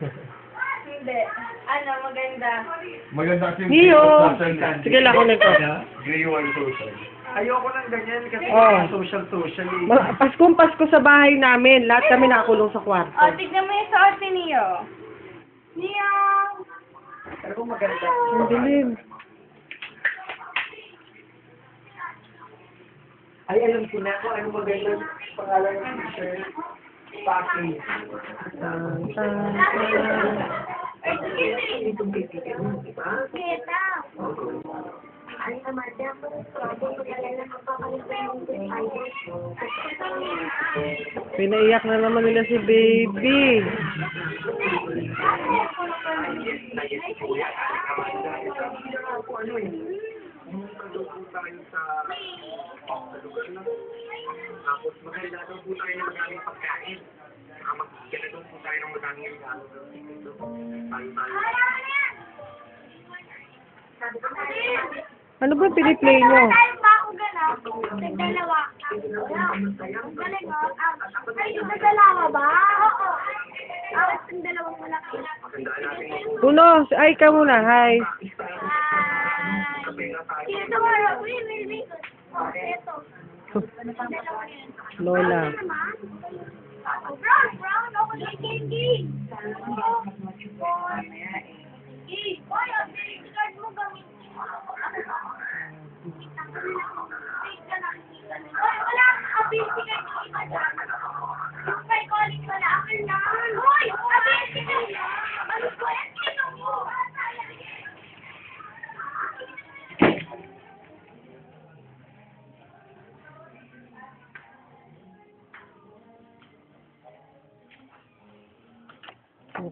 Hindi. Ano, maganda. Maganda kasi yung Niyo! social. Sige lang ako nito. Gayuan social. Ayoko ng ganyan kasi Oh. social eh. Paskong Pasko sa bahay namin. Lahat kami nakakulong sa kwarto. O, tignan mo yung suot ni Neo. Neo! Pero kung maganda. Ang dilim. Ay, alam ko na kung ano maganda pangalan ng t-shirt. Paki. Kita. Ay, namatay ako. Problem ko talaga magpapalitan ng Pinaiyak na naman nila si baby. Tapos maganda daw po tayo ng maraming pagkain. Saka magkala daw po tayo ng maraming regalo. Ano ba piniplay nyo? Tayo ba ako gano'n? Nagdalawa. Ang galing mo. Ay, nagdalawa ba? Oo. Tapos yung dalawang malaki. Uno, ay ka muna, hi. Ito mo, wait. Oh, ito. Dalawa yan. Lola. Brown. Ako yung candy. Boy, ang credit card mo gamitin mo. Hoy, wala kang ability card ng iba dyan. Yung kay Colin wala, akin na. Hoy, ability card na. Ano ko, ito mo. Ang